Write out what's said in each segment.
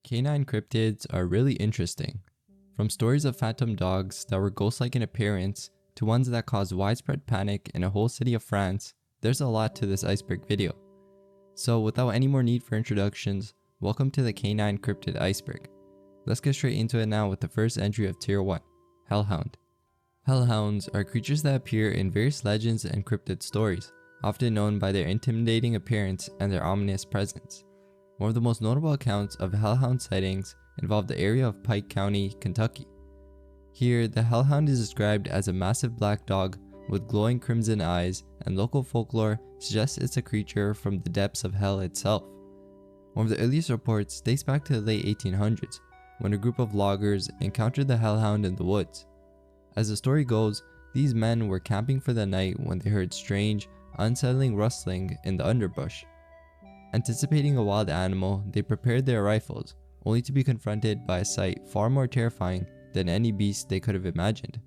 Canine cryptids are really interesting. From stories of phantom dogs that were ghost-like in appearance to ones that caused widespread panic in a whole city of France, there's a lot to this Iceberg video. So without any more need for introductions, welcome to the Canine Cryptid Iceberg. Let's get straight into it now with the first entry of Tier 1, Hellhound. Hellhounds are creatures that appear in various legends and cryptid stories, often known by their intimidating appearance and their ominous presence. One of the most notable accounts of hellhound sightings involved the area of Pike County, Kentucky. Here, the hellhound is described as a massive black dog with glowing crimson eyes, and local folklore suggests it's a creature from the depths of hell itself. One of the earliest reports dates back to the late 1800s, when a group of loggers encountered the hellhound in the woods. As the story goes, these men were camping for the night when they heard strange, unsettling rustling in the underbrush. Anticipating a wild animal, they prepared their rifles, only to be confronted by a sight far more terrifying than any beast they could have imagined.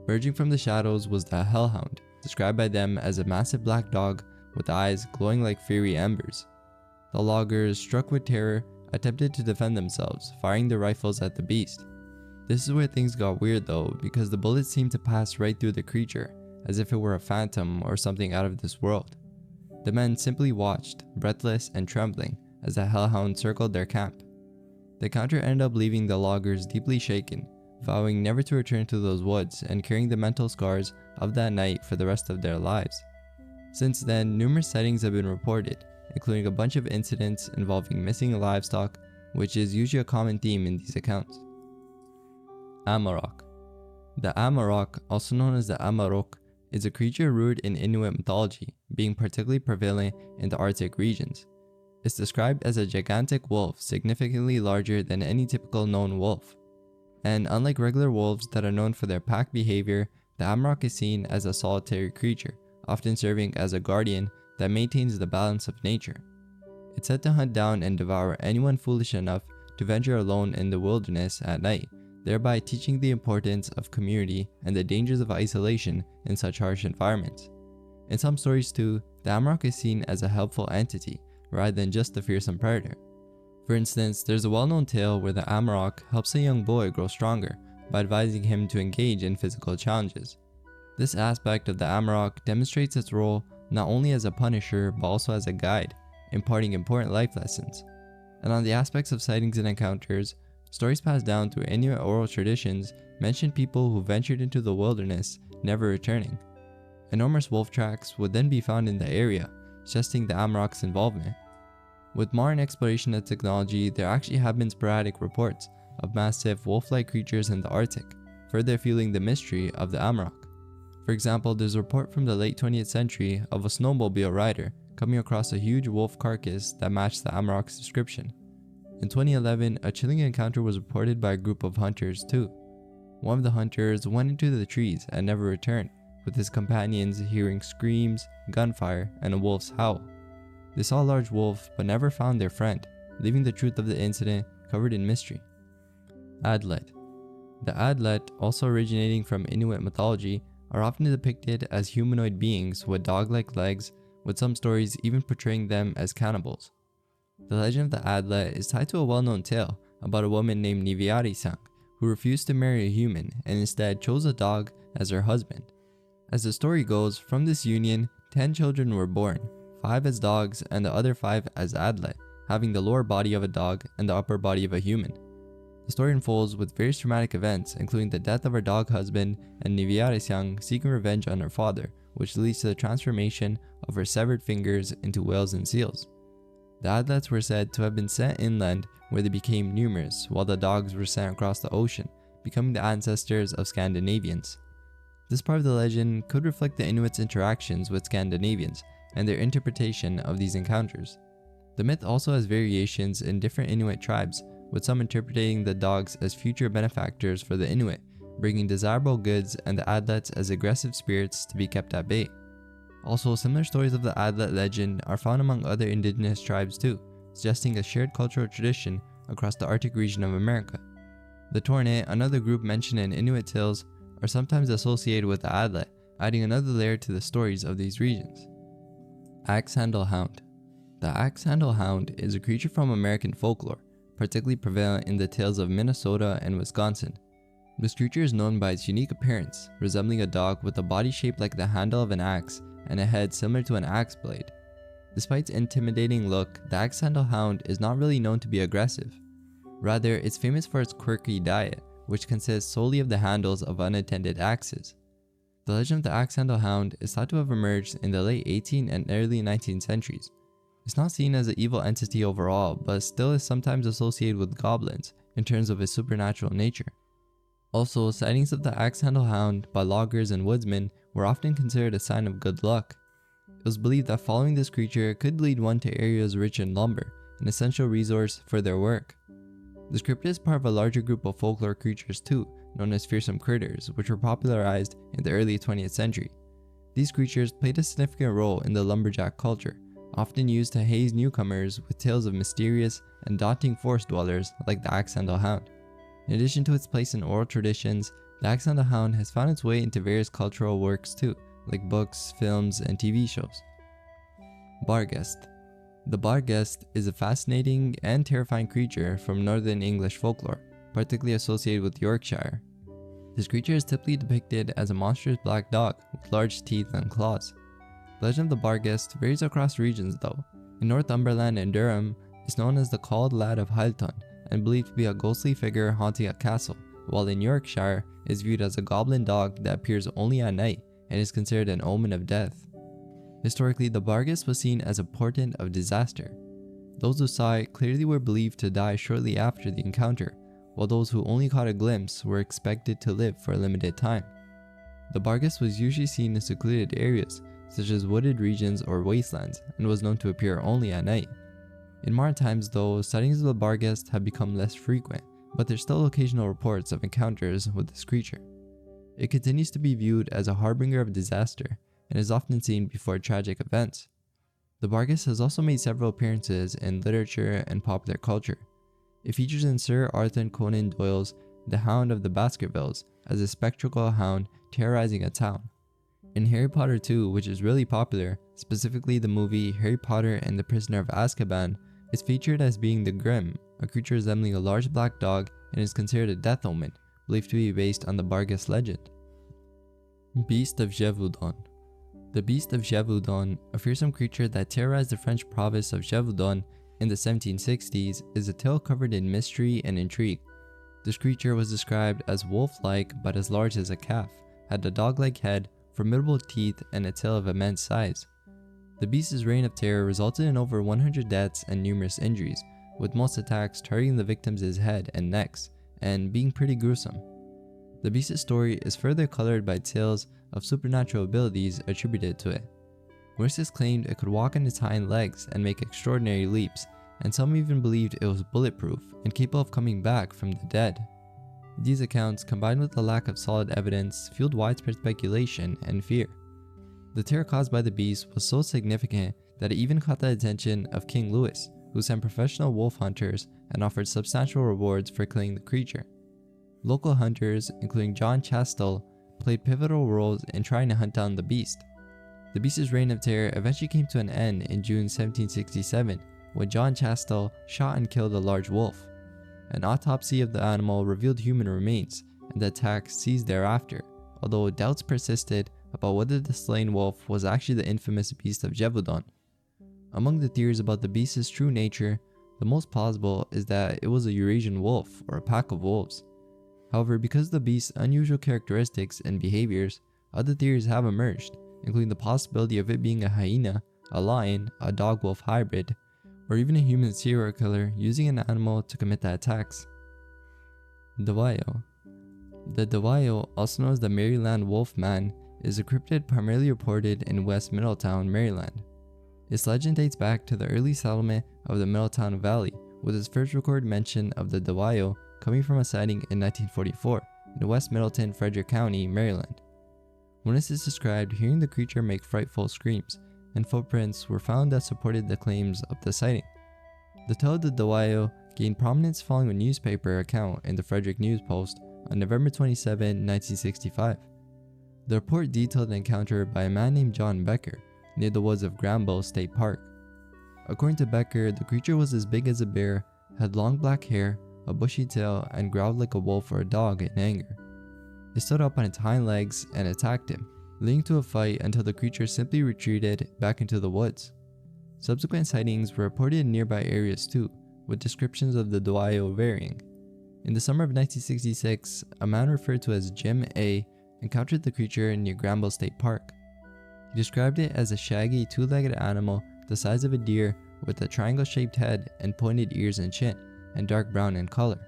Emerging from the shadows was the hellhound, described by them as a massive black dog with eyes glowing like fiery embers. The loggers, struck with terror, attempted to defend themselves, firing their rifles at the beast. This is where things got weird though, because the bullets seemed to pass right through the creature, as if it were a phantom or something out of this world. The men simply watched, breathless and trembling, as the hellhound circled their camp. The encounter ended up leaving the loggers deeply shaken, vowing never to return to those woods and carrying the mental scars of that night for the rest of their lives. Since then, numerous sightings have been reported, including a bunch of incidents involving missing livestock, which is usually a common theme in these accounts. Amarok. The Amarok, also known as the Amarok, is a creature rooted in Inuit mythology, being particularly prevalent in the Arctic regions. It's described as a gigantic wolf significantly larger than any typical known wolf. And unlike regular wolves that are known for their pack behavior, the Amarok is seen as a solitary creature, often serving as a guardian that maintains the balance of nature. It's said to hunt down and devour anyone foolish enough to venture alone in the wilderness at night, thereby teaching the importance of community and the dangers of isolation in such harsh environments. In some stories too, the Amarok is seen as a helpful entity, rather than just a fearsome predator. For instance, there's a well-known tale where the Amarok helps a young boy grow stronger by advising him to engage in physical challenges. This aspect of the Amarok demonstrates its role not only as a punisher but also as a guide, imparting important life lessons. And on the aspects of sightings and encounters, stories passed down through Inuit oral traditions mention people who ventured into the wilderness, never returning. Enormous wolf tracks would then be found in the area, suggesting the Amarok's involvement. With modern exploration and technology, there actually have been sporadic reports of massive wolf-like creatures in the Arctic, further fueling the mystery of the Amarok. For example, there's a report from the late 20th century of a snowmobile rider coming across a huge wolf carcass that matched the Amarok's description. In 2011, a chilling encounter was reported by a group of hunters too. One of the hunters went into the trees and never returned, with his companions hearing screams, gunfire, and a wolf's howl. They saw a large wolf but never found their friend, leaving the truth of the incident covered in mystery. Adlet. The Adlet, also originating from Inuit mythology, are often depicted as humanoid beings with dog-like legs, with some stories even portraying them as cannibals. The legend of the Adlet is tied to a well-known tale about a woman named Niviari-sang who refused to marry a human and instead chose a dog as her husband. As the story goes, from this union, 10 children were born, 5 as dogs and the other 5 as Adlet, having the lower body of a dog and the upper body of a human. The story unfolds with various traumatic events, including the death of her dog husband and Niviari-sang seeking revenge on her father, which leads to the transformation of her severed fingers into whales and seals. The Adlets were said to have been sent inland, where they became numerous, while the dogs were sent across the ocean, becoming the ancestors of Scandinavians. This part of the legend could reflect the Inuits' interactions with Scandinavians and their interpretation of these encounters. The myth also has variations in different Inuit tribes, with some interpreting the dogs as future benefactors for the Inuit, bringing desirable goods, and the Adlets as aggressive spirits to be kept at bay. Also, similar stories of the Adlet legend are found among other indigenous tribes too, suggesting a shared cultural tradition across the Arctic region of America. The Torne, another group mentioned in Inuit tales, are sometimes associated with the Adlet, adding another layer to the stories of these regions. Axe-handle hound. The axe-handle hound is a creature from American folklore, particularly prevalent in the tales of Minnesota and Wisconsin. This creature is known by its unique appearance, resembling a dog with a body shaped like the handle of an axe and a head similar to an axe blade. Despite its intimidating look, the axe-handle hound is not really known to be aggressive. Rather, it's famous for its quirky diet, which consists solely of the handles of unattended axes. The legend of the axe-handle hound is thought to have emerged in the late 18th and early 19th centuries. It's not seen as an evil entity overall, but still is sometimes associated with goblins in terms of its supernatural nature. Also, sightings of the axe-handle hound by loggers and woodsmen were often considered a sign of good luck. It was believed that following this creature could lead one to areas rich in lumber, an essential resource for their work. This cryptid is part of a larger group of folklore creatures too, known as fearsome critters, which were popularized in the early 20th century. These creatures played a significant role in the lumberjack culture, often used to haze newcomers with tales of mysterious and daunting forest dwellers like the axe-handle hound. In addition to its place in oral traditions, the axe-handle hound has found its way into various cultural works too, like books, films, and TV shows. Barghest. The Barghest is a fascinating and terrifying creature from Northern English folklore, particularly associated with Yorkshire. This creature is typically depicted as a monstrous black dog with large teeth and claws. The legend of the Barghest varies across regions though. In Northumberland and Durham, it's known as the Cauld Lad of Halton and believed to be a ghostly figure haunting a castle, while in Yorkshire it is viewed as a goblin dog that appears only at night and is considered an omen of death. Historically, the Barghest was seen as a portent of disaster. Those who saw it clearly were believed to die shortly after the encounter, while those who only caught a glimpse were expected to live for a limited time. The Barghest was usually seen in secluded areas, such as wooded regions or wastelands, and was known to appear only at night. In modern times though, sightings of the Barghest have become less frequent, but there's still occasional reports of encounters with this creature. It continues to be viewed as a harbinger of disaster, and is often seen before tragic events. The Barghest has also made several appearances in literature and popular culture. It features in Sir Arthur Conan Doyle's The Hound of the Baskervilles as a spectral hound terrorizing a town. In Harry Potter 2, which is really popular, specifically the movie Harry Potter and the Prisoner of Azkaban, is featured as being the Grim, a creature resembling a large black dog and is considered a death omen, believed to be based on the Barghest legend. Beast of Gévaudan. The Beast of Gévaudan, a fearsome creature that terrorized the French province of Gévaudan in the 1760s, is a tale covered in mystery and intrigue. This creature was described as wolf-like but as large as a calf, had a dog-like head, formidable teeth, and a tail of immense size. The beast's reign of terror resulted in over 100 deaths and numerous injuries, with most attacks targeting the victims' head and necks, and being pretty gruesome. The beast's story is further colored by tales of supernatural abilities attributed to it. Witnesses claimed it could walk on its hind legs and make extraordinary leaps, and some even believed it was bulletproof and capable of coming back from the dead. These accounts, combined with the lack of solid evidence, fueled widespread speculation and fear. The terror caused by the beast was so significant that it even caught the attention of King Louis, who sent professional wolf hunters and offered substantial rewards for killing the creature. Local hunters, including John Chastel, played pivotal roles in trying to hunt down the beast. The beast's reign of terror eventually came to an end in June 1767 when John Chastel shot and killed a large wolf. An autopsy of the animal revealed human remains, and the attack ceased thereafter, although doubts persisted about whether the slain wolf was actually the infamous Beast of Gévaudan. Among the theories about the beast's true nature, the most plausible is that it was a Eurasian wolf or a pack of wolves. However, because of the beast's unusual characteristics and behaviors, other theories have emerged, including the possibility of it being a hyena, a lion, a dog-wolf hybrid, or even a human serial killer using an animal to commit the attacks. Dawayo. The Dawayo, also known as the Maryland Wolfman, is a cryptid primarily reported in West Middletown, Maryland. Its legend dates back to the early settlement of the Middletown Valley, with its first recorded mention of the Dawayo coming from a sighting in 1944 in West Middleton, Frederick County, Maryland. Witnesses described hearing the creature make frightful screams, and footprints were found that supported the claims of the sighting. The tale of the Dawayo gained prominence following a newspaper account in the Frederick News Post on November 27, 1965. The report detailed an encounter by a man named John Becker near the woods of Granville State Park. According to Becker, the creature was as big as a bear, had long black hair, a bushy tail, and growled like a wolf or a dog in anger. It stood up on its hind legs and attacked him, leading to a fight until the creature simply retreated back into the woods. Subsequent sightings were reported in nearby areas too, with descriptions of the Dwyo varying. In the summer of 1966, a man referred to as Jim A. encountered the creature near Granville State Park. He described it as a shaggy, two-legged animal the size of a deer with a triangle-shaped head and pointed ears and chin, and dark brown in color.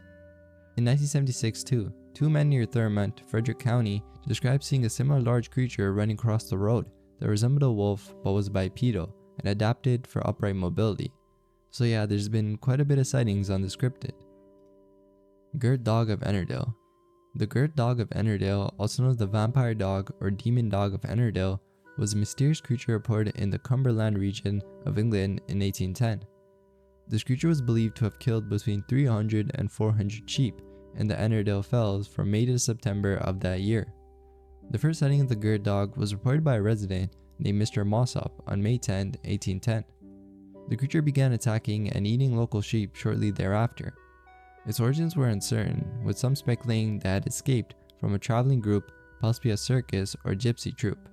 In 1976 too, two men near Thurmont, Frederick County, described seeing a similar large creature running across the road that resembled a wolf but was bipedal and adapted for upright mobility. So yeah, there's been quite a bit of sightings on this cryptid. Girt Dog of Ennerdale. The Girt Dog of Ennerdale, also known as the Vampire Dog or Demon Dog of Ennerdale, was a mysterious creature reported in the Cumberland region of England in 1810. This creature was believed to have killed between 300 and 400 sheep in the Ennerdale Fells from May to September of that year. The first sighting of the Girt Dog was reported by a resident named Mr. Mossop on May 10, 1810. The creature began attacking and eating local sheep shortly thereafter. Its origins were uncertain, with some speculating that it had escaped from a traveling group, possibly a circus or gypsy troupe.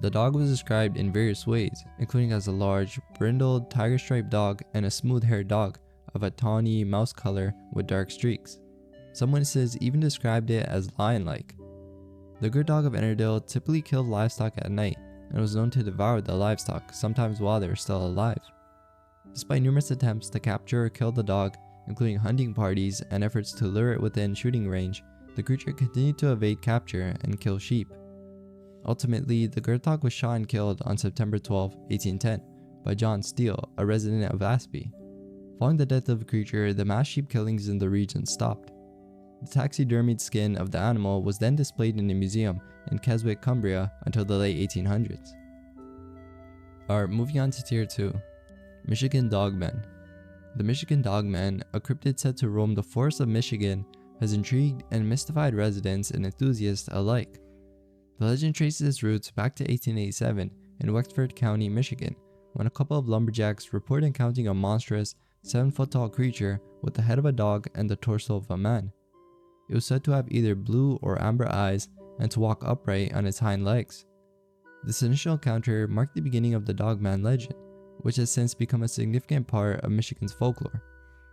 The dog was described in various ways, including as a large, brindled, tiger-striped dog and a smooth-haired dog of a tawny mouse color with dark streaks. Some witnesses even described it as lion-like. The Girt Dog of Ennerdale typically killed livestock at night and was known to devour the livestock, sometimes while they were still alive. Despite numerous attempts to capture or kill the dog, including hunting parties and efforts to lure it within shooting range, the creature continued to evade capture and kill sheep. Ultimately, the Girt Dog was shot and killed on September 12, 1810, by John Steele, a resident of Aspie. Following the death of the creature, the mass sheep killings in the region stopped. The taxidermied skin of the animal was then displayed in a museum in Keswick, Cumbria until the late 1800s. Alright, moving on to Tier 2. Michigan Dogman. The Michigan Dogman, a cryptid said to roam the forests of Michigan, has intrigued and mystified residents and enthusiasts alike. The legend traces its roots back to 1887 in Wexford County, Michigan, when a couple of lumberjacks reported encountering a monstrous, 7-foot-tall creature with the head of a dog and the torso of a man. It was said to have either blue or amber eyes and to walk upright on its hind legs. This initial encounter marked the beginning of the Dogman legend, which has since become a significant part of Michigan's folklore.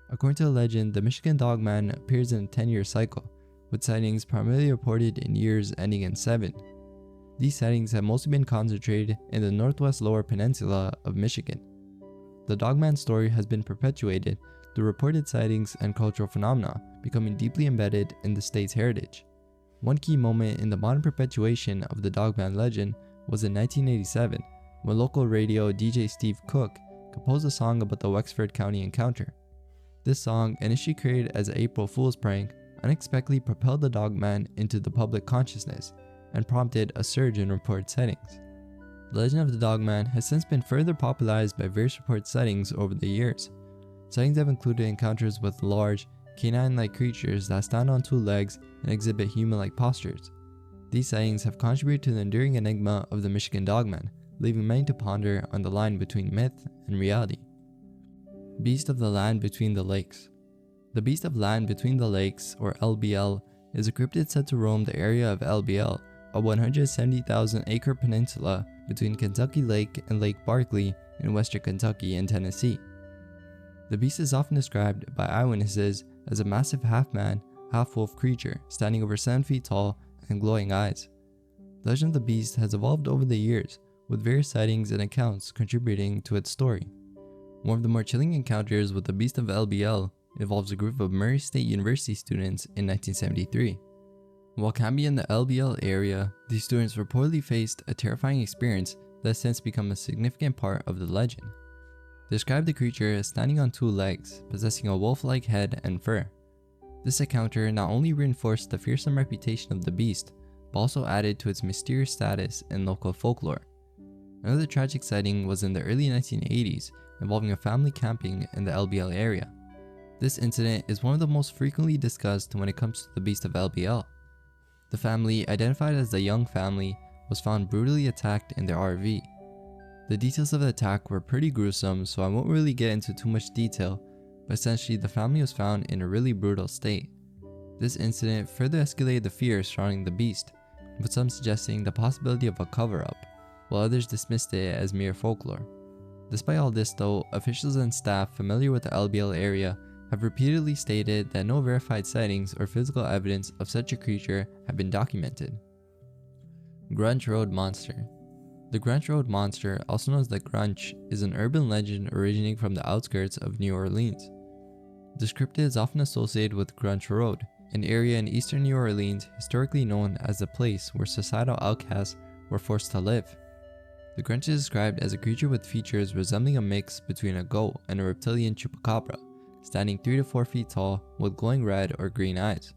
According to the legend, the Michigan Dogman appears in a 10-year cycle, with sightings primarily reported in years ending in 7. These sightings have mostly been concentrated in the northwest lower peninsula of Michigan. The Dogman story has been perpetuated through reported sightings and cultural phenomena, becoming deeply embedded in the state's heritage. One key moment in the modern perpetuation of the Dogman legend was in 1987, when local radio DJ Steve Cook composed a song about the Wexford County encounter. This song, initially created as an April Fool's prank, unexpectedly propelled the Dogman into the public consciousness and prompted a surge in reported sightings. The legend of the Dogman has since been further popularized by various reported sightings over the years. Sightings have included encounters with large, canine-like creatures that stand on two legs and exhibit human-like postures. These sightings have contributed to the enduring enigma of the Michigan Dogman, leaving many to ponder on the line between myth and reality. Beast of the Land Between the Lakes. The Beast of Land Between the Lakes, or LBL, is a cryptid said to roam the area of LBL, a 170,000-acre peninsula between Kentucky Lake and Lake Barkley in western Kentucky and Tennessee. The beast is often described by eyewitnesses as a massive half-man, half-wolf creature standing over 7 feet tall and glowing eyes. The legend of the beast has evolved over the years, with various sightings and accounts contributing to its story. One of the more chilling encounters with the Beast of LBL involves a group of Murray State University students in 1973. While camping in the LBL area, these students reportedly faced a terrifying experience that has since become a significant part of the legend. They described the creature as standing on 2 legs, possessing a wolf-like head and fur. This encounter not only reinforced the fearsome reputation of the beast, but also added to its mysterious status in local folklore. Another tragic sighting was in the early 1980s, involving a family camping in the LBL area. This incident is one of the most frequently discussed when it comes to the Beast of LBL. The family, identified as the Young family, was found brutally attacked in their RV. The details of the attack were pretty gruesome, so I won't really get into too much detail, but essentially the family was found in a really brutal state. This incident further escalated the fear surrounding the beast, with some suggesting the possibility of a cover-up, while others dismissed it as mere folklore. Despite all this though, officials and staff familiar with the LBL area have repeatedly stated that no verified sightings or physical evidence of such a creature have been documented. Grunch Road Monster. The Grunch Road Monster, also known as the Grunch, is an urban legend originating from the outskirts of New Orleans. This cryptid is often associated with Grunch Road, an area in eastern New Orleans historically known as the place where societal outcasts were forced to live. The Grunch is described as a creature with features resembling a mix between a goat and a reptilian chupacabra, standing 3 to 4 feet tall with glowing red or green eyes.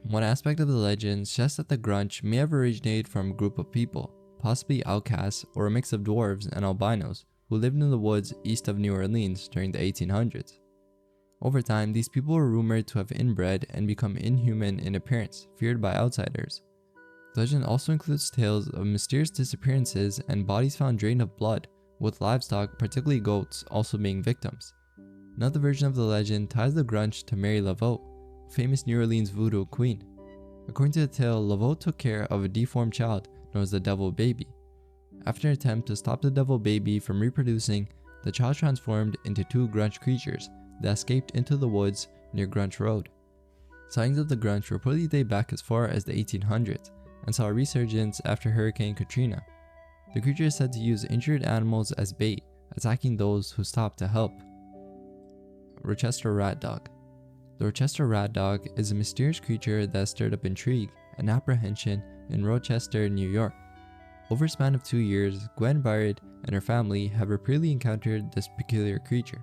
One aspect of the legend suggests that the Grunch may have originated from a group of people, possibly outcasts or a mix of dwarves and albinos, who lived in the woods east of New Orleans during the 1800s. Over time, these people were rumored to have inbred and become inhuman in appearance, feared by outsiders. The legend also includes tales of mysterious disappearances and bodies found drained of blood, with livestock, particularly goats, also being victims. Another version of the legend ties the Grunch to Mary Laveau, a famous New Orleans voodoo queen. According to the tale, Laveau took care of a deformed child known as the Devil Baby. After an attempt to stop the Devil Baby from reproducing, the child transformed into 2 Grunch creatures that escaped into the woods near Grunch Road. Sightings of the Grunch reportedly date back as far as the 1800s and saw a resurgence after Hurricane Katrina. The creature is said to use injured animals as bait, attacking those who stop to help. Rochester Rat Dog. The Rochester Rat Dog is a mysterious creature that stirred up intrigue and apprehension in Rochester, New York. Over a span of 2 years, Gwen Byard and her family have repeatedly encountered this peculiar creature.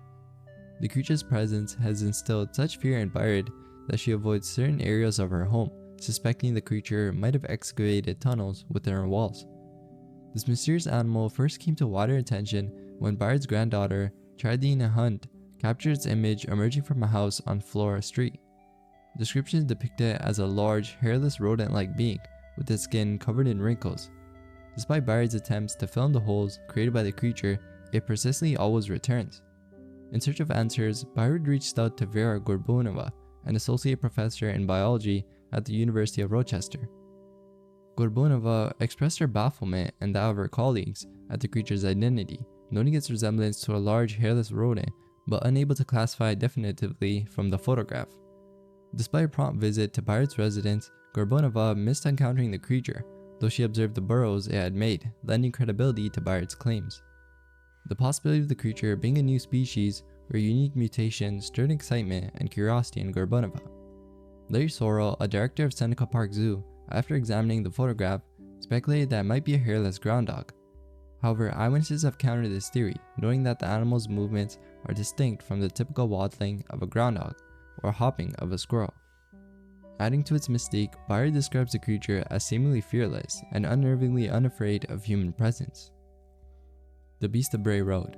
The creature's presence has instilled such fear in Byard that she avoids certain areas of her home, suspecting the creature might have excavated tunnels within her walls. This mysterious animal first came to wider attention when Byard's granddaughter, Chardina Hunt, captured its image emerging from a house on Flora Street. Descriptions depict it as a large, hairless rodent-like being with its skin covered in wrinkles. Despite Byard's attempts to fill in the holes created by the creature, it persistently always returns. In search of answers, Byard reached out to Vera Gorbunova, an associate professor in biology at the University of Rochester. Gorbunova expressed her bafflement and that of her colleagues at the creature's identity, noting its resemblance to a large hairless rodent, but unable to classify it definitively from the photograph. Despite a prompt visit to Byard's residence, Gorbunova missed encountering the creature, though she observed the burrows it had made, lending credibility to Byard's claims. The possibility of the creature being a new species or a unique mutation stirred excitement and curiosity in Gorbunova. Larry Sorrell, a director of Seneca Park Zoo, after examining the photograph, speculated that it might be a hairless ground dog. However, eyewitnesses have countered this theory, noting that the animal's movements are distinct from the typical waddling of a groundhog or hopping of a squirrel. Adding to its mystique, Byard describes the creature as seemingly fearless and unnervingly unafraid of human presence. The Beast of Bray Road.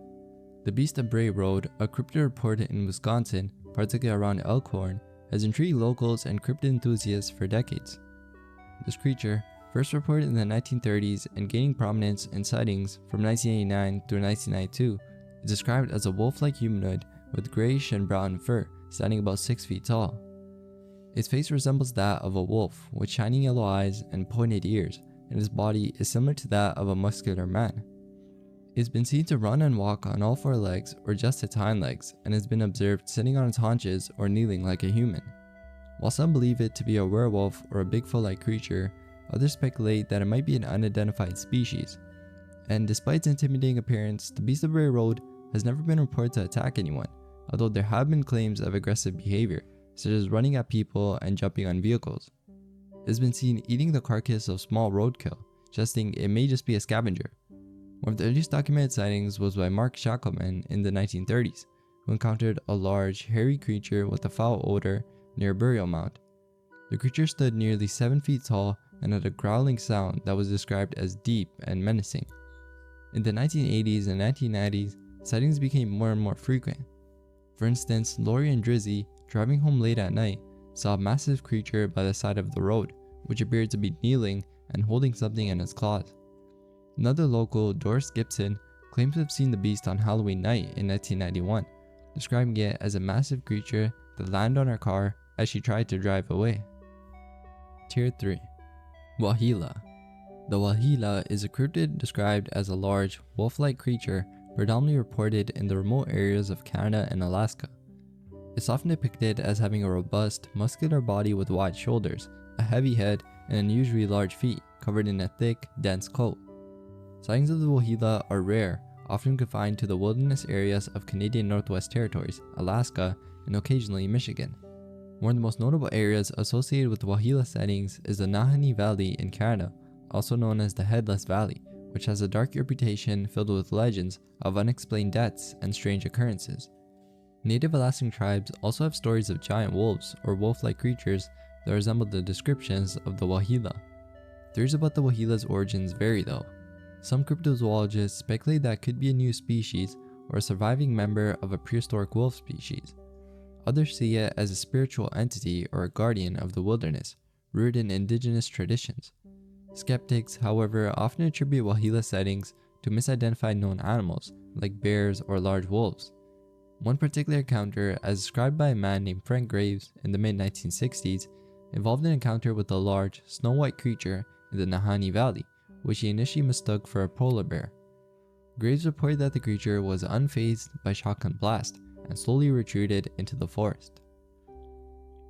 The Beast of Bray Road, a cryptid reported in Wisconsin, particularly around Elkhorn, has intrigued locals and cryptid enthusiasts for decades. This creature, first reported in the 1930s and gaining prominence in sightings from 1989 through 1992, is described as a wolf-like humanoid with grayish and brown fur, standing about 6 feet tall. Its face resembles that of a wolf with shining yellow eyes and pointed ears, and its body is similar to that of a muscular man. It's been seen to run and walk on all 4 legs or just its hind legs, and has been observed sitting on its haunches or kneeling like a human. While some believe it to be a werewolf or a Bigfoot-like creature, others speculate that it might be an unidentified species. And despite its intimidating appearance, the Beast of Bray Road has never been reported to attack anyone, although there have been claims of aggressive behavior, such as running at people and jumping on vehicles. It has been seen eating the carcass of small roadkill, suggesting it may just be a scavenger. One of the earliest documented sightings was by Mark Shackelman in the 1930s, who encountered a large, hairy creature with a foul odor near a burial mound. The creature stood nearly 7 feet tall and had a growling sound that was described as deep and menacing. In the 1980s and 1990s, sightings became more and more frequent. For instance, Lori and Drizzy, driving home late at night, saw a massive creature by the side of the road, which appeared to be kneeling and holding something in its claws. Another local, Doris Gibson, claimed to have seen the beast on Halloween night in 1991, describing it as a massive creature that landed on her car as she tried to drive away. Tier 3. Wahila. The wahila is a cryptid described as a large, wolf-like creature predominantly reported in the remote areas of Canada and Alaska. It's often depicted as having a robust, muscular body with wide shoulders, a heavy head, and unusually large feet covered in a thick, dense coat. Sightings of the wahila are rare, often confined to the wilderness areas of Canadian Northwest Territories, Alaska, and occasionally Michigan. One of the most notable areas associated with wahila sightings is the Nahanni Valley in Canada, also known as the Headless Valley, which has a dark reputation filled with legends of unexplained deaths and strange occurrences. Native Alaskan tribes also have stories of giant wolves or wolf-like creatures that resemble the descriptions of the wahila. Theories about the wahila's origins vary though. Some cryptozoologists speculate that it could be a new species or a surviving member of a prehistoric wolf species. Others see it as a spiritual entity or a guardian of the wilderness, rooted in indigenous traditions. Skeptics, however, often attribute wahila sightings to misidentified known animals like bears or large wolves. One particular encounter, as described by a man named Frank Graves in the mid-1960s, involved an encounter with a large, snow-white creature in the Nahanni Valley, which he initially mistook for a polar bear. Graves reported that the creature was unfazed by shotgun blast and slowly retreated into the forest.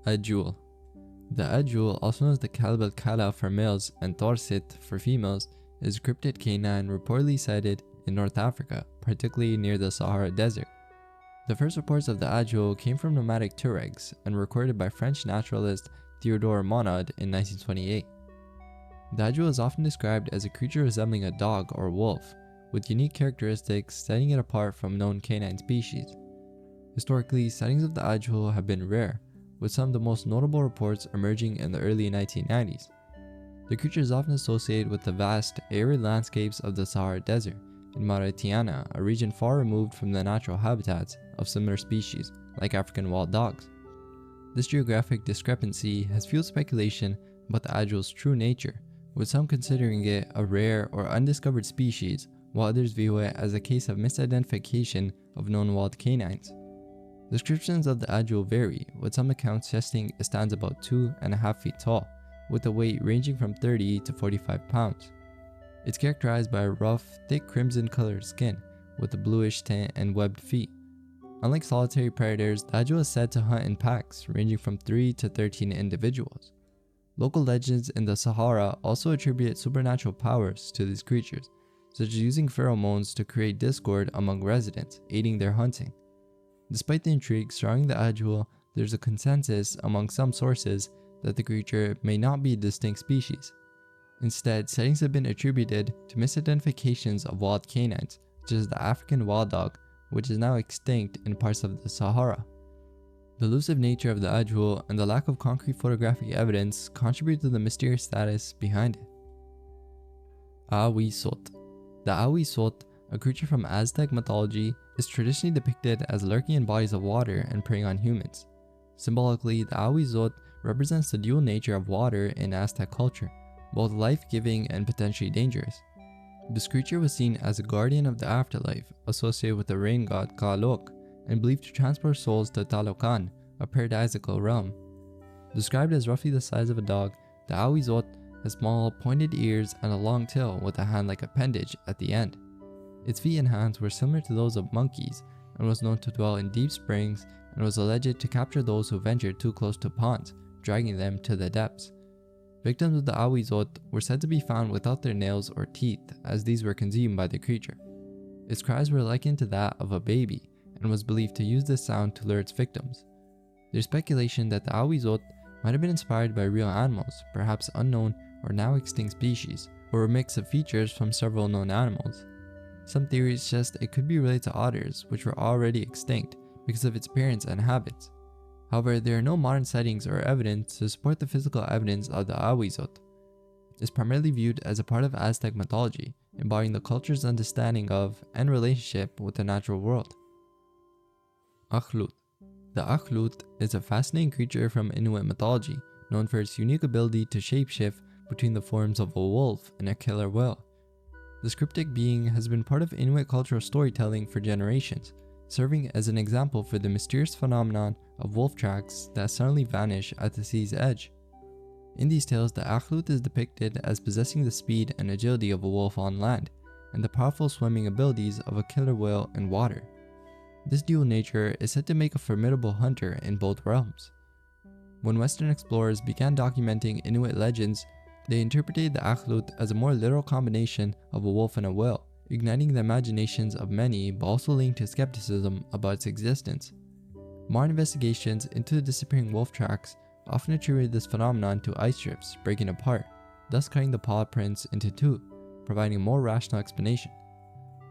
Ajul. The Ajul, also known as the Kalbalkala for males and Torsit for females, is a cryptid canine reportedly sighted in North Africa, particularly near the Sahara Desert. The first reports of the Ajul came from nomadic Tuaregs and were recorded by French naturalist Theodore Monod in 1928. The Ajul is often described as a creature resembling a dog or wolf, with unique characteristics setting it apart from known canine species. Historically, sightings of the Ajul have been rare, with some of the most notable reports emerging in the early 1990s. The creature is often associated with the vast, arid landscapes of the Sahara Desert in Mauritania, a region far removed from the natural habitats of similar species, like African wild dogs. This geographic discrepancy has fueled speculation about the Ajul's true nature, with some considering it a rare or undiscovered species, while others view it as a case of misidentification of known wild canines. Descriptions of the Ajul vary, with some accounts suggesting it stands about 2.5 feet tall, with a weight ranging from 30 to 45 pounds. It's characterized by a rough, thick crimson-colored skin, with a bluish tint and webbed feet. Unlike solitary predators, the Ajul is said to hunt in packs, ranging from 3 to 13 individuals. Local legends in the Sahara also attribute supernatural powers to these creatures, such as using pheromones to create discord among residents, aiding their hunting. Despite the intrigue surrounding the Ajul, there's a consensus among some sources that the creature may not be a distinct species. Instead, sightings have been attributed to misidentifications of wild canines, such as the African wild dog, which is now extinct in parts of the Sahara. The elusive nature of the Ajul and the lack of concrete photographic evidence contribute to the mysterious status behind it. Awisot. The Awisot, a creature from Aztec mythology, is traditionally depicted as lurking in bodies of water and preying on humans. Symbolically, the Awisot represents the dual nature of water in Aztec culture, both life-giving and potentially dangerous. This creature was seen as a guardian of the afterlife, associated with the rain god Kalok, and believed to transport souls to Talocan, a paradisical realm. Described as roughly the size of a dog, the Awisot has small, pointed ears and a long tail with a hand-like appendage at the end. Its feet and hands were similar to those of monkeys, and was known to dwell in deep springs, and was alleged to capture those who ventured too close to ponds, dragging them to the depths. Victims of the Awisot were said to be found without their nails or teeth, as these were consumed by the creature. Its cries were likened to that of a baby, and was believed to use this sound to lure its victims. There's speculation that the Awisot might have been inspired by real animals, perhaps unknown or now extinct species, or a mix of features from several known animals. Some theories suggest it could be related to otters, which were already extinct because of its appearance and habits. However, there are no modern sightings or evidence to support the physical evidence of the Awisot. It's primarily viewed as a part of Aztec mythology, embodying the culture's understanding of and relationship with the natural world. Akhlut. The Akhlut is a fascinating creature from Inuit mythology, known for its unique ability to shapeshift between the forms of a wolf and a killer whale. This cryptic being has been part of Inuit cultural storytelling for generations, serving as an example for the mysterious phenomenon of wolf tracks that suddenly vanish at the sea's edge. In these tales, the Akhlut is depicted as possessing the speed and agility of a wolf on land, and the powerful swimming abilities of a killer whale in water. This dual nature is said to make a formidable hunter in both realms. When Western explorers began documenting Inuit legends, they interpreted the Akhlut as a more literal combination of a wolf and a whale, igniting the imaginations of many but also leading to skepticism about its existence. Modern investigations into the disappearing wolf tracks often attributed this phenomenon to ice strips breaking apart, thus cutting the paw prints into two, providing a more rational explanation.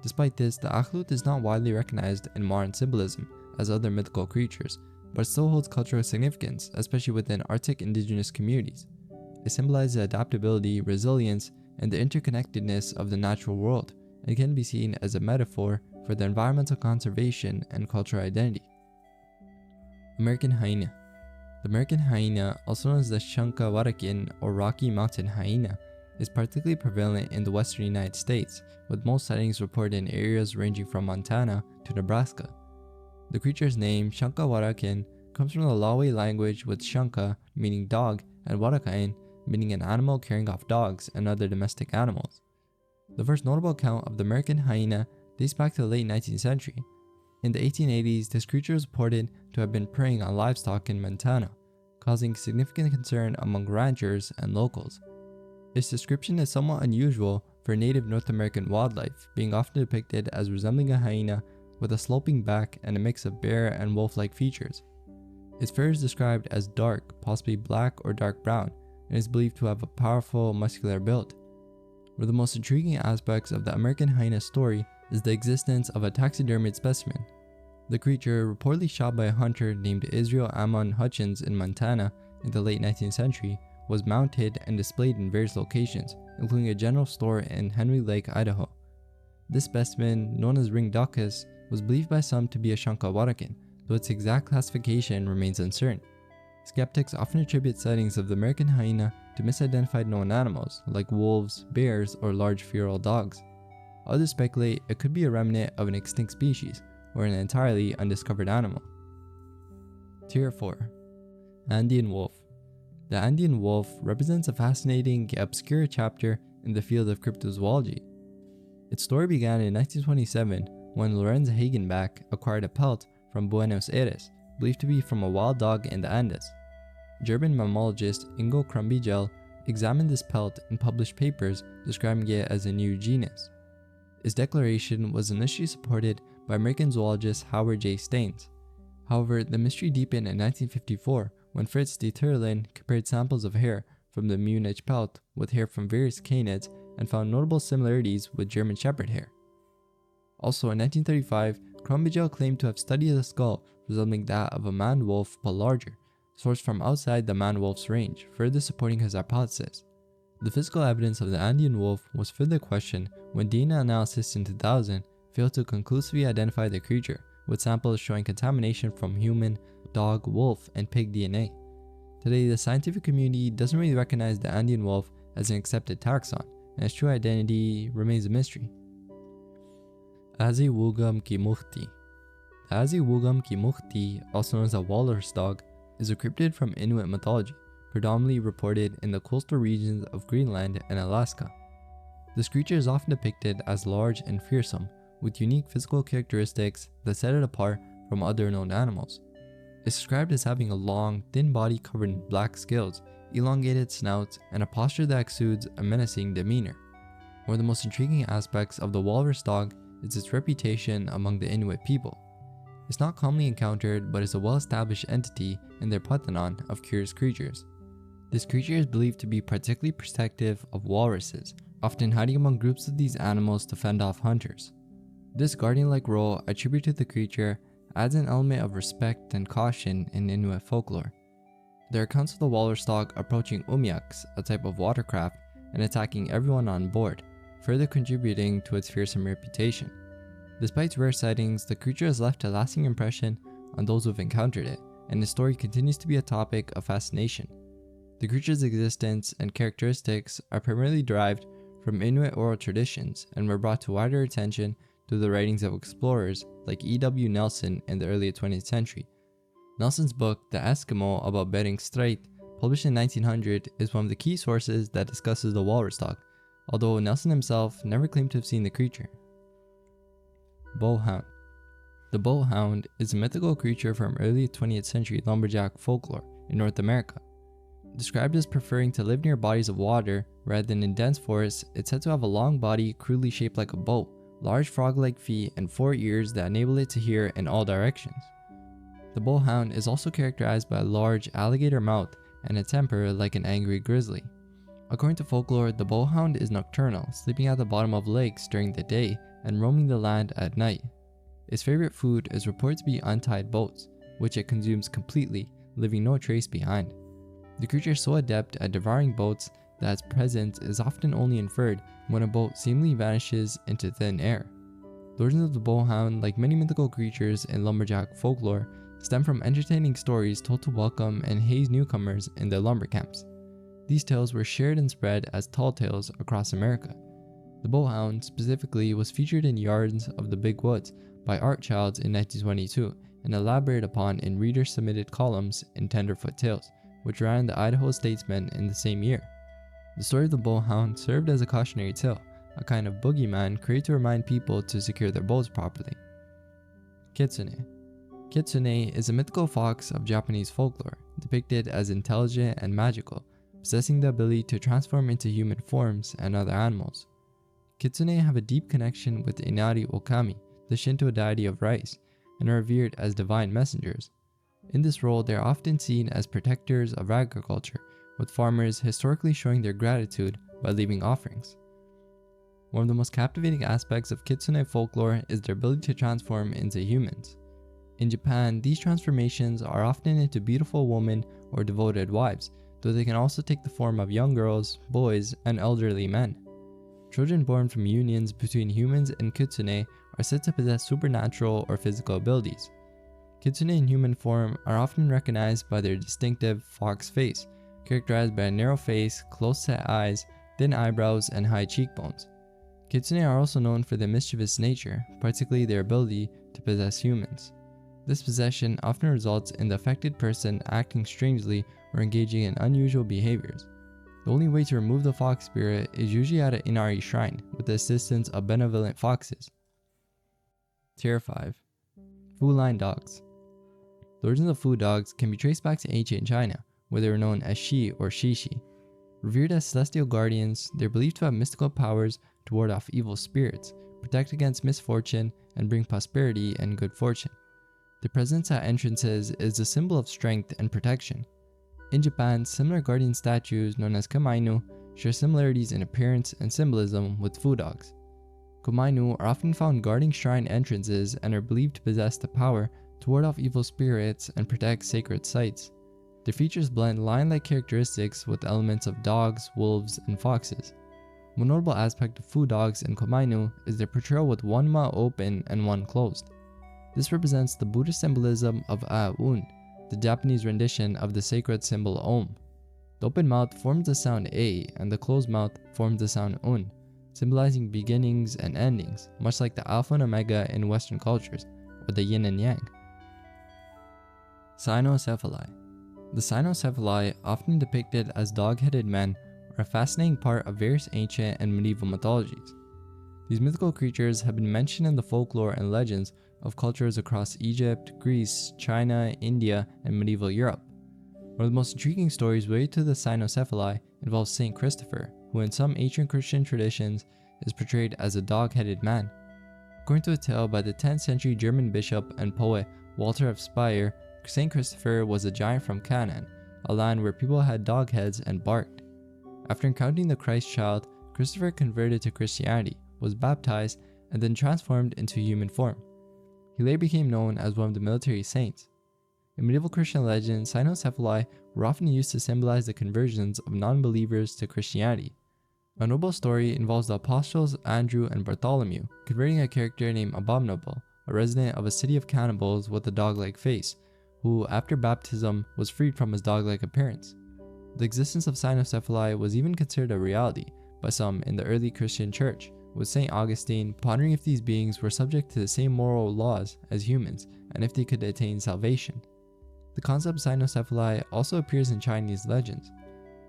Despite this, the Akhlut is not widely recognized in modern symbolism as other mythical creatures, but it still holds cultural significance, especially within Arctic indigenous communities. It symbolizes adaptability, resilience, and the interconnectedness of the natural world, and can be seen as a metaphor for the environmental conservation and cultural identity. American hyena. The American hyena, also known as the Shunkawarakin or Rocky Mountain hyena, is particularly prevalent in the western United States, with most sightings reported in areas ranging from Montana to Nebraska. The creature's name, Shunkawarakin, comes from the Lawe language, with Shunka meaning dog and Warakain meaning an animal carrying off dogs and other domestic animals. The first notable account of the American hyena dates back to the late 19th century. In the 1880s, this creature was reported to have been preying on livestock in Montana, causing significant concern among ranchers and locals. Its description is somewhat unusual for native North American wildlife, being often depicted as resembling a hyena with a sloping back and a mix of bear and wolf-like features. Its fur is described as dark, possibly black or dark brown, and is believed to have a powerful muscular build. One of the most intriguing aspects of the American hyena story is the existence of a taxidermied specimen. The creature, reportedly shot by a hunter named Israel Ammon Hutchins in Montana in the late 19th century, was mounted and displayed in various locations, including a general store in Henry Lake, Idaho. This specimen, known as Ringdocus, was believed by some to be a Shunkawarakin, though its exact classification remains uncertain. Skeptics often attribute sightings of the American hyena to misidentified known animals like wolves, bears, or large feral dogs. Others speculate it could be a remnant of an extinct species or an entirely undiscovered animal. Tier 4. Andean Wolf. The Andean wolf represents a fascinating yet obscure chapter in the field of cryptozoology. Its story began in 1927 when Lorenz Hagenbach acquired a pelt from Buenos Aires, believed to be from a wild dog in the Andes. German mammologist Ingo Krumbigel examined this pelt and published papers describing it as a new genus. Its declaration was initially supported by American zoologist Howard J. Staines. However, the mystery deepened in 1954 when Fritz Dieterlen compared samples of hair from the Munich pelt with hair from various canids and found notable similarities with German Shepherd hair. Also in 1935, Krumbigel claimed to have studied a skull resembling that of a man wolf but larger, sourced from outside the man wolf's range, further supporting his hypothesis. The physical evidence of the Andean wolf was further questioned when DNA analysis in 2000 failed to conclusively identify the creature, with samples showing contamination from human, dog, wolf, and pig DNA. Today, the scientific community doesn't really recognize the Andean wolf as an accepted taxon, and its true identity remains a mystery. Aziwugam Kimuhti. The Aziwugam Kimuhti, also known as a walrus dog, is a cryptid from Inuit mythology, predominantly reported in the coastal regions of Greenland and Alaska. This creature is often depicted as large and fearsome, with unique physical characteristics that set it apart from other known animals. It's described as having a long, thin body covered in black scales, elongated snout, and a posture that exudes a menacing demeanor. One of the most intriguing aspects of the walrus dog is its reputation among the Inuit people. It's not commonly encountered, but is a well-established entity in their pantheon of curious creatures. This creature is believed to be particularly protective of walruses, often hiding among groups of these animals to fend off hunters. This guardian-like role attributed to the creature adds an element of respect and caution in Inuit folklore. There are accounts of the walrus dog approaching umiaks, a type of watercraft, and attacking everyone on board, further contributing to its fearsome reputation. Despite its rare sightings, the creature has left a lasting impression on those who have encountered it, and the story continues to be a topic of fascination. The creature's existence and characteristics are primarily derived from Inuit oral traditions and were brought to wider attention through the writings of explorers like E.W. Nelson in the early 20th century. Nelson's book, The Eskimo about Bering Strait, published in 1900, is one of the key sources that discusses the walrus dog, although Nelson himself never claimed to have seen the creature. Bowhound. The bowhound is a mythical creature from early 20th century lumberjack folklore in North America. Described as preferring to live near bodies of water rather than in dense forests, it's said to have a long body crudely shaped like a bow, large frog-like feet, and 4 ears that enable it to hear in all directions. The bowhound is also characterized by a large alligator mouth and a temper like an angry grizzly. According to folklore, the bowhound is nocturnal, sleeping at the bottom of lakes during the day and roaming the land at night. Its favorite food is reported to be untied boats, which it consumes completely, leaving no trace behind. The creature is so adept at devouring boats that its presence is often only inferred when a boat seemingly vanishes into thin air. The origins of the bowhound, like many mythical creatures in lumberjack folklore, stem from entertaining stories told to welcome and haze newcomers in their lumber camps. These tales were shared and spread as tall tales across America. The bowhound, specifically, was featured in Yarns of the Big Woods by Art Childs in 1922 and elaborated upon in reader-submitted columns in Tenderfoot Tales, which ran in the Idaho Statesman in the same year. The story of the bowhound served as a cautionary tale, a kind of boogeyman created to remind people to secure their bows properly. Kitsune. Kitsune is a mythical fox of Japanese folklore, depicted as intelligent and magical, possessing the ability to transform into human forms and other animals. Kitsune have a deep connection with Inari Okami, the Shinto deity of rice, and are revered as divine messengers. In this role, they are often seen as protectors of agriculture, with farmers historically showing their gratitude by leaving offerings. One of the most captivating aspects of Kitsune folklore is their ability to transform into humans. In Japan, these transformations are often into beautiful women or devoted wives, though they can also take the form of young girls, boys, and elderly men. Children born from unions between humans and kitsune are said to possess supernatural or physical abilities. Kitsune in human form are often recognized by their distinctive fox face, characterized by a narrow face, close-set eyes, thin eyebrows, and high cheekbones. Kitsune are also known for their mischievous nature, particularly their ability to possess humans. This possession often results in the affected person acting strangely or engaging in unusual behaviors. The only way to remove the fox spirit is usually at an Inari shrine with the assistance of benevolent foxes. Tier 5. Feline dogs. The origins of foo dogs can be traced back to ancient China, where they were known as shi or shishi. Revered as celestial guardians, they are believed to have mystical powers to ward off evil spirits, protect against misfortune, and bring prosperity and good fortune. Their presence at entrances is a symbol of strength and protection. In Japan, similar guardian statues known as kamainu share similarities in appearance and symbolism with foo dogs. Kamainu are often found guarding shrine entrances and are believed to possess the power to ward off evil spirits and protect sacred sites. Their features blend lion-like characteristics with elements of dogs, wolves, and foxes. One notable aspect of foo dogs and kamainu is their portrayal with one maw open and one closed. This represents the Buddhist symbolism of A-un, the Japanese rendition of the sacred symbol Om. The open mouth forms the sound A and the closed mouth forms the sound Un, symbolizing beginnings and endings, much like the Alpha and Omega in Western cultures, or the Yin and Yang. Cynocephali. The cynocephali, often depicted as dog-headed men, are a fascinating part of various ancient and medieval mythologies. These mythical creatures have been mentioned in the folklore and legends of cultures across Egypt, Greece, China, India, and medieval Europe. One of the most intriguing stories related to the cynocephali involves Saint Christopher, who in some ancient Christian traditions is portrayed as a dog-headed man. According to a tale by the 10th century German bishop and poet Walter of Speyer, Saint Christopher was a giant from Canine, a land where people had dog heads and barked. After encountering the Christ child, Christopher converted to Christianity, was baptized, and then transformed into human form. He later became known as one of the military saints. In medieval Christian legends, cynocephali were often used to symbolize the conversions of non-believers to Christianity. A notable story involves the apostles Andrew and Bartholomew converting a character named Abominable, a resident of a city of cannibals with a dog-like face, who after baptism was freed from his dog-like appearance. The existence of cynocephali was even considered a reality by some in the early Christian church, with St. Augustine pondering if these beings were subject to the same moral laws as humans and if they could attain salvation. The concept cynocephali also appears in Chinese legends.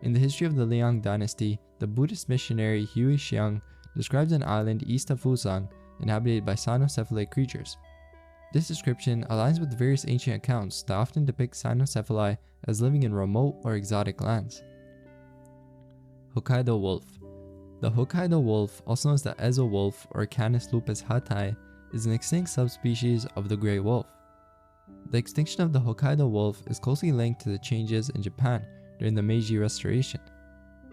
In the history of the Liang dynasty, the Buddhist missionary Hui Xiang describes an island east of Fusang inhabited by cynocephalic creatures. This description aligns with various ancient accounts that often depict cynocephali as living in remote or exotic lands. Hokkaido wolf. The Hokkaido wolf, also known as the Ezo wolf or Canis lupus hattai, is an extinct subspecies of the gray wolf. The extinction of the Hokkaido wolf is closely linked to the changes in Japan during the Meiji Restoration.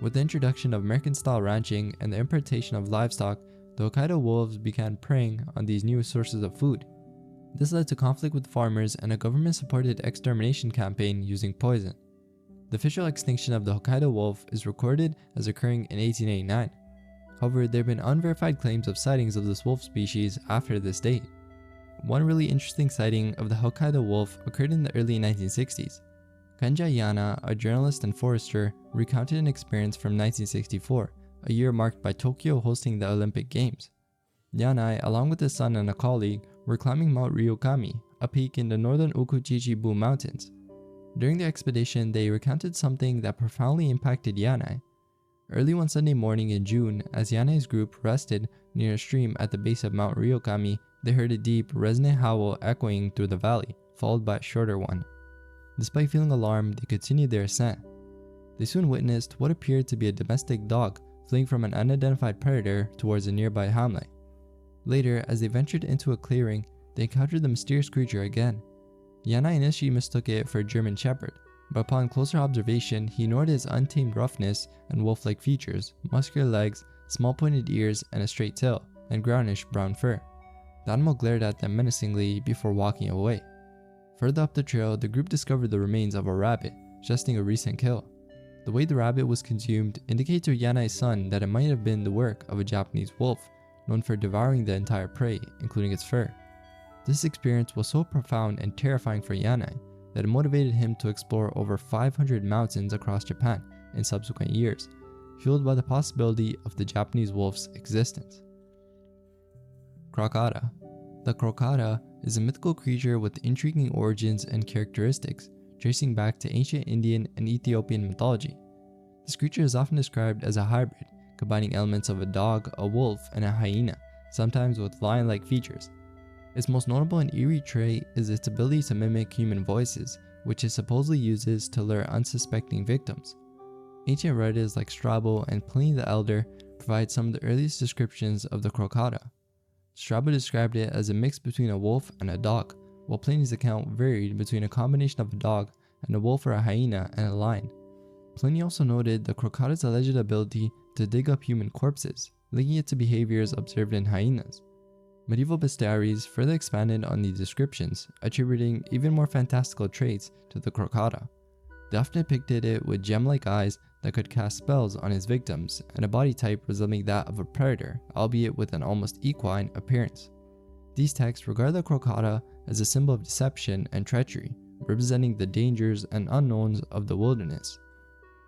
With the introduction of American-style ranching and the importation of livestock, the Hokkaido wolves began preying on these new sources of food. This led to conflict with farmers and a government-supported extermination campaign using poison. The official extinction of the Hokkaido wolf is recorded as occurring in 1889. However, there have been unverified claims of sightings of this wolf species after this date. One really interesting sighting of the Hokkaido wolf occurred in the early 1960s. Kenja Yana, a journalist and forester, recounted an experience from 1964, a year marked by Tokyo hosting the Olympic Games. Yanai, along with his son and a colleague, were climbing Mount Ryukami, a peak in the northern Okuchichibu Mountains. During the expedition, they recounted something that profoundly impacted Yanai. Early one Sunday morning in June, as Yanai's group rested near a stream at the base of Mount Ryukami, they heard a deep, resonant howl echoing through the valley, followed by a shorter one. Despite feeling alarmed, they continued their ascent. They soon witnessed what appeared to be a domestic dog fleeing from an unidentified predator towards a nearby hamlet. Later, as they ventured into a clearing, they encountered the mysterious creature again. Yanai initially mistook it for a German shepherd, but upon closer observation, he ignored its untamed roughness and wolf-like features, muscular legs, small pointed ears, and a straight tail, and brownish brown fur. The animal glared at them menacingly before walking away. Further up the trail, the group discovered the remains of a rabbit, suggesting a recent kill. The way the rabbit was consumed indicates to Yanai's son that it might have been the work of a Japanese wolf, known for devouring the entire prey, including its fur. This experience was so profound and terrifying for Yanai that it motivated him to explore over 500 mountains across Japan in subsequent years, fueled by the possibility of the Japanese wolf's existence. Crocata. The crocata is a mythical creature with intriguing origins and characteristics, tracing back to ancient Indian and Ethiopian mythology. This creature is often described as a hybrid, combining elements of a dog, a wolf, and a hyena, sometimes with lion-like features. Its most notable and eerie trait is its ability to mimic human voices, which it supposedly uses to lure unsuspecting victims. Ancient writers like Strabo and Pliny the Elder provide some of the earliest descriptions of the crocata. Strabo described it as a mix between a wolf and a dog, while Pliny's account varied between a combination of a dog and a wolf or a hyena and a lion. Pliny also noted the crocata's alleged ability to dig up human corpses, linking it to behaviors observed in hyenas. Medieval bestiaries further expanded on these descriptions, attributing even more fantastical traits to the crocata. They often depicted it with gem-like eyes that could cast spells on its victims, and a body type resembling that of a predator, albeit with an almost equine appearance. These texts regard the crocata as a symbol of deception and treachery, representing the dangers and unknowns of the wilderness.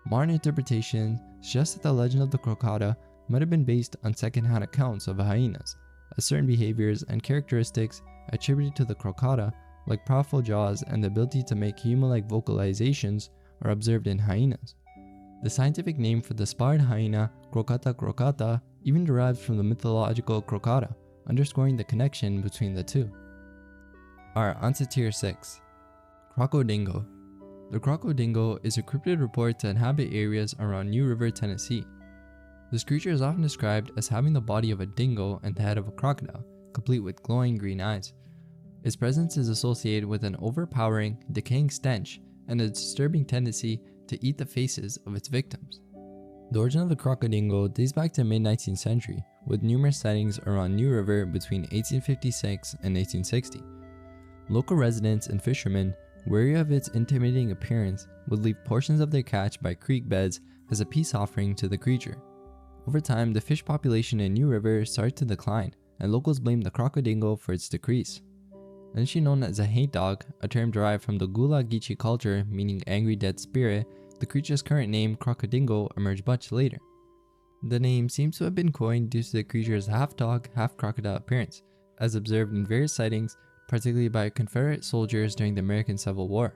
Modern interpretation suggests that the legend of the crocata might have been based on second-hand accounts of hyenas, as certain behaviors and characteristics attributed to the crocata, like powerful jaws and the ability to make human-like vocalizations, are observed in hyenas. The scientific name for the spotted hyena, Crocata crocata, even derives from the mythological crocata, underscoring the connection between the two. Alright, on to tier 6. Crocodingo. The crocodingo is a cryptid reported to inhabit areas around New River, Tennessee. This creature is often described as having the body of a dingo and the head of a crocodile, complete with glowing green eyes. Its presence is associated with an overpowering, decaying stench and a disturbing tendency to eat the faces of its victims. The origin of the crocodingo dates back to the mid-19th century, with numerous sightings around New River between 1856 and 1860. Local residents and fishermen, wary of its intimidating appearance, would leave portions of their catch by creek beds as a peace offering to the creature. Over time, the fish population in New River started to decline, and locals blamed the crocodingo for its decrease. Initially known as a hate dog, a term derived from the Gula Geechee culture meaning angry dead spirit, the creature's current name, crocodingo, emerged much later. The name seems to have been coined due to the creature's half-dog, half-crocodile appearance, as observed in various sightings, particularly by Confederate soldiers during the American Civil War.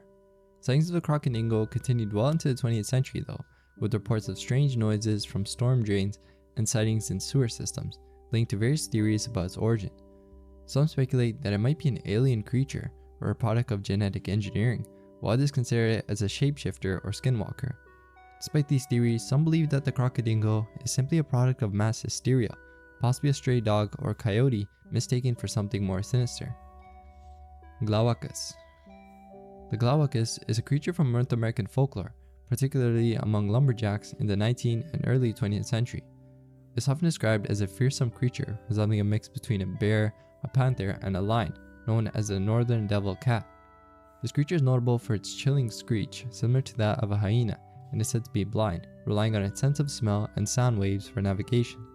Sightings of the crocodingo continued well into the 20th century though, with reports of strange noises from storm drains and sightings in sewer systems, linked to various theories about its origin. Some speculate that it might be an alien creature or a product of genetic engineering, while others consider it as a shapeshifter or skinwalker. Despite these theories, some believe that the crocodingo is simply a product of mass hysteria, possibly a stray dog or coyote mistaken for something more sinister. Glaucus. The glaucus is a creature from North American folklore, particularly among lumberjacks in the 19th and early 20th century. It's often described as a fearsome creature resembling a mix between a bear, a panther, and a lion, known as the northern devil cat. This creature is notable for its chilling screech, similar to that of a hyena, and is said to be blind, relying on its sense of smell and sound waves for navigation.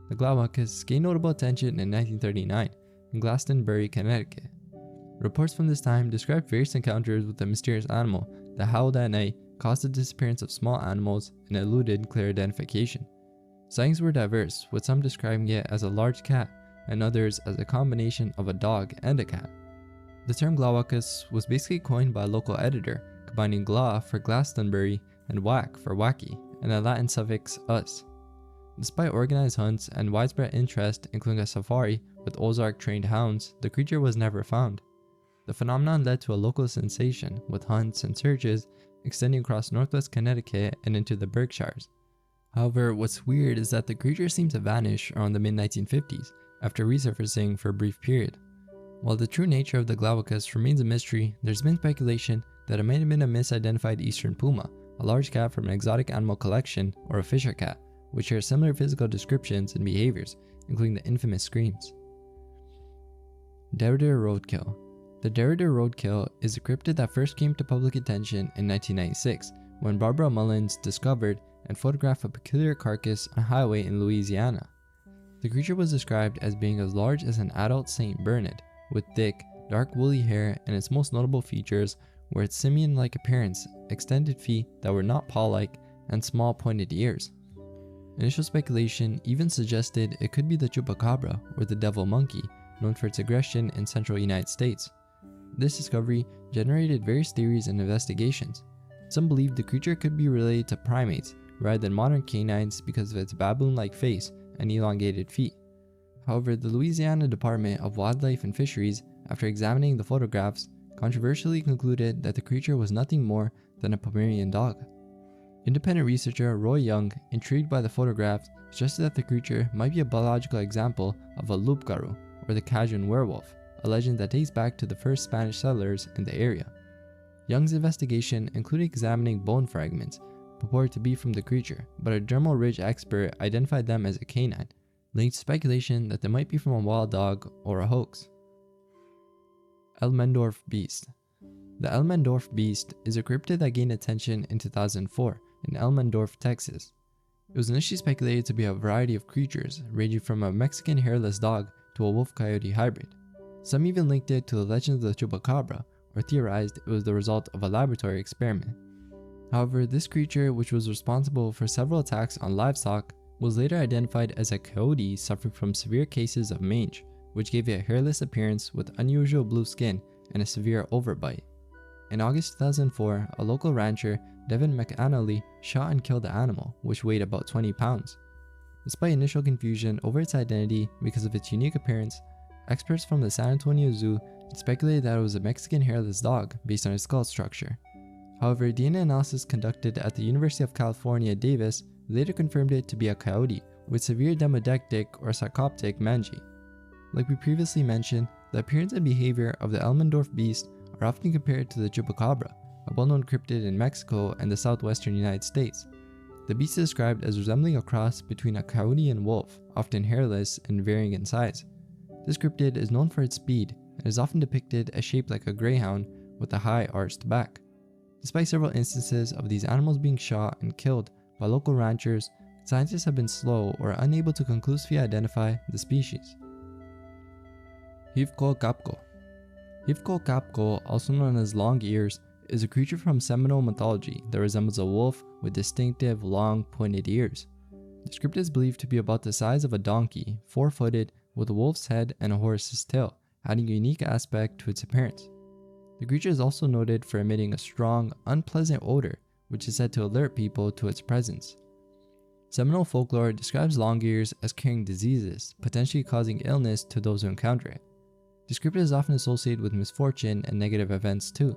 The glaucus gained notable attention in 1939 in Glastonbury, Connecticut. Reports from this time describe various encounters with the mysterious animal that howled at night, caused the disappearance of small animals, and eluded clear identification. Sightings were diverse, with some describing it as a large cat and others as a combination of a dog and a cat. The term glaucus was basically coined by a local editor, combining gla for Glastonbury and whack for wacky, and a Latin suffix us. Despite organized hunts and widespread interest, including a safari with Ozark-trained hounds, the creature was never found. The phenomenon led to a local sensation, with hunts and searches extending across northwest Connecticut and into the Berkshires. However, what's weird is that the creature seemed to vanish around the mid-1950s, after resurfacing for a brief period. While the true nature of the glaucus remains a mystery, there's been speculation that it might have been a misidentified eastern puma, a large cat from an exotic animal collection, or a fisher cat, which share similar physical descriptions and behaviors, including the infamous screams. Derrida roadkill. The Derrida roadkill is a cryptid that first came to public attention in 1996, when Barbara Mullins discovered and photographed a peculiar carcass on a highway in Louisiana. The creature was described as being as large as an adult Saint Bernard, with thick, dark woolly hair, and its most notable features were its simian-like appearance, extended feet that were not paw-like, and small pointed ears. Initial speculation even suggested it could be the chupacabra, or the devil monkey, known for its aggression in central United States. This discovery generated various theories and investigations. Some believed the creature could be related to primates rather than modern canines because of its baboon-like face and elongated feet. However, the Louisiana Department of Wildlife and Fisheries, after examining the photographs, controversially concluded that the creature was nothing more than a Pomeranian dog. Independent researcher Roy Young, intrigued by the photographs, suggested that the creature might be a biological example of a loup-garou, or the Cajun werewolf, a legend that dates back to the first Spanish settlers in the area. Young's investigation included examining bone fragments purported to be from the creature, but a dermal ridge expert identified them as a canine, linked to speculation that they might be from a wild dog or a hoax. Elmendorf beast. The Elmendorf beast is a cryptid that gained attention in 2004 in Elmendorf, Texas. It was initially speculated to be a variety of creatures, ranging from a Mexican hairless dog to a wolf-coyote hybrid. Some even linked it to the legend of the chupacabra, or theorized it was the result of a laboratory experiment. However, this creature, which was responsible for several attacks on livestock, was later identified as a coyote suffering from severe cases of mange, which gave it a hairless appearance with unusual blue skin and a severe overbite. In August 2004, a local rancher, Devin McAnally, shot and killed the animal, which weighed about 20 pounds. Despite initial confusion over its identity because of its unique appearance, experts from the San Antonio Zoo speculated that it was a Mexican hairless dog based on its skull structure. However, DNA analysis conducted at the University of California, Davis later confirmed it to be a coyote with severe demodectic or sarcoptic mange. Like we previously mentioned, the appearance and behavior of the Elmendorf beast are often compared to the chupacabra, a well-known cryptid in Mexico and the southwestern United States. The beast is described as resembling a cross between a coyote and wolf, often hairless and varying in size. This cryptid is known for its speed and is often depicted as shaped like a greyhound with a high arched back. Despite several instances of these animals being shot and killed by local ranchers, scientists have been slow or unable to conclusively identify the species. Hivkolkapko. Hivkolkapko, also known as long ears, is a creature from Seminole mythology that resembles a wolf with distinctive long pointed ears. The cryptid is believed to be about the size of a donkey, 4-footed, with a wolf's head and a horse's tail, adding a unique aspect to its appearance. The creature is also noted for emitting a strong, unpleasant odor, which is said to alert people to its presence. Seminole folklore describes long ears as carrying diseases, potentially causing illness to those who encounter it. The cryptid is often associated with misfortune and negative events too.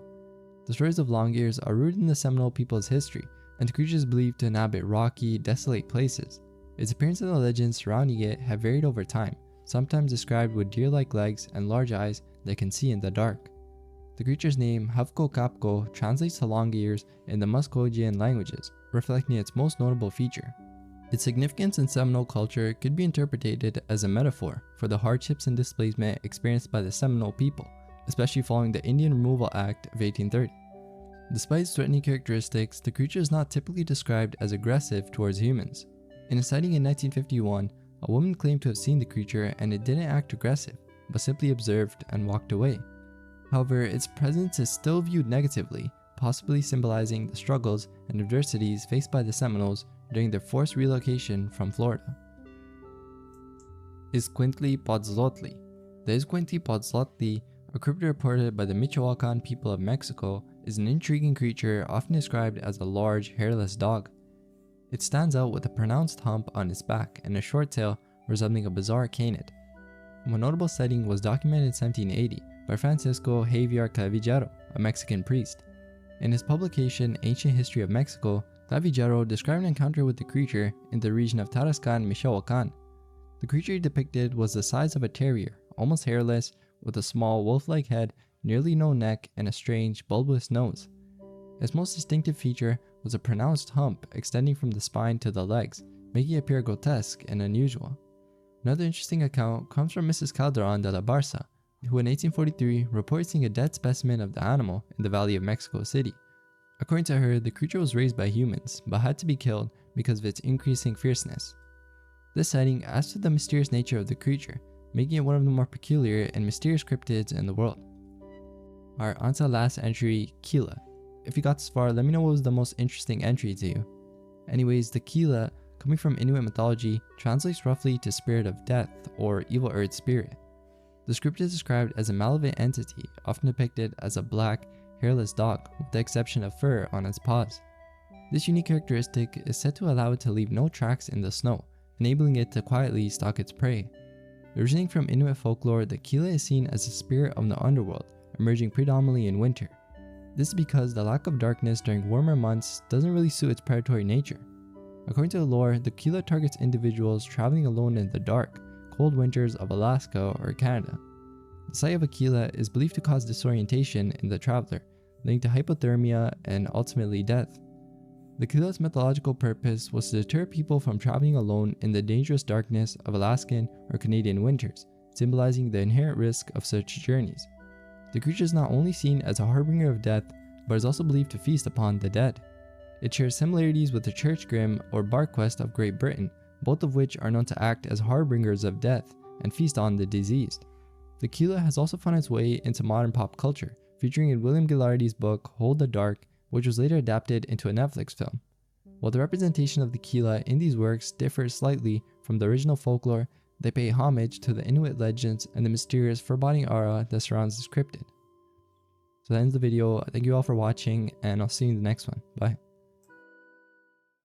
The stories of long ears are rooted in the Seminole people's history, and the creature is believed to inhabit rocky, desolate places. Its appearance and the legends surrounding it have varied over time, sometimes described with deer-like legs and large eyes that can see in the dark. The creature's name, Hafko Kapko, translates to long ears in the Muskogean languages, reflecting its most notable feature. Its significance in Seminole culture could be interpreted as a metaphor for the hardships and displacement experienced by the Seminole people, especially following the Indian Removal Act of 1830. Despite its threatening characteristics, the creature is not typically described as aggressive towards humans. In a sighting in 1951, a woman claimed to have seen the creature and it didn't act aggressive, but simply observed and walked away. However, its presence is still viewed negatively, possibly symbolizing the struggles and adversities faced by the Seminoles during their forced relocation from Florida. Izcuintli-Podzolotli. The Izcuintli-Podzolotli, a cryptid reported by the Michoacan people of Mexico, is an intriguing creature often described as a large, hairless dog. It stands out with a pronounced hump on its back and a short tail resembling a bizarre canid. One notable sighting was documented in 1780 by Francisco Javier Clavijero, a Mexican priest. In his publication Ancient History of Mexico, Clavijero described an encounter with the creature in the region of Tarascan, Michoacan. The creature he depicted was the size of a terrier, almost hairless, with a small wolf-like head, nearly no neck, and a strange, bulbous nose. Its most distinctive feature was a pronounced hump extending from the spine to the legs, making it appear grotesque and unusual. Another interesting account comes from Mrs. Calderon de la Barca, who in 1843 reported seeing a dead specimen of the animal in the Valley of Mexico City. According to her, the creature was raised by humans, but had to be killed because of its increasing fierceness. This sighting adds to the mysterious nature of the creature, making it one of the more peculiar and mysterious cryptids in the world. Alright, on to the last entry, Kila. If you got this far, let me know what was the most interesting entry to you. Anyways, the Kila, coming from Inuit mythology, translates roughly to spirit of death or evil earth spirit. The cryptid is described as a malevolent entity, often depicted as a black, hairless dog with the exception of fur on its paws. This unique characteristic is said to allow it to leave no tracks in the snow, enabling it to quietly stalk its prey. Originating from Inuit folklore, the Kila is seen as a spirit of the underworld, emerging predominantly in winter. This is because the lack of darkness during warmer months doesn't really suit its predatory nature. According to the lore, the Kila targets individuals traveling alone in the dark, cold winters of Alaska or Canada. The sight of a Kila is believed to cause disorientation in the traveler, leading to hypothermia and ultimately death. The Kila's mythological purpose was to deter people from traveling alone in the dangerous darkness of Alaskan or Canadian winters, symbolizing the inherent risk of such journeys. The creature is not only seen as a harbinger of death, but is also believed to feast upon the dead. It shares similarities with the Church Grim or Barquest of Great Britain, both of which are known to act as harbingers of death and feast on the diseased. The Kila has also found its way into modern pop culture, featuring in William Ghilardi's book Hold the Dark, which was later adapted into a Netflix film. While the representation of the Kila in these works differs slightly from the original folklore, they pay homage to the Inuit legends and the mysterious foreboding aura that surrounds this cryptid. So that ends the video. Thank you all for watching, and I'll see you in the next one. Bye.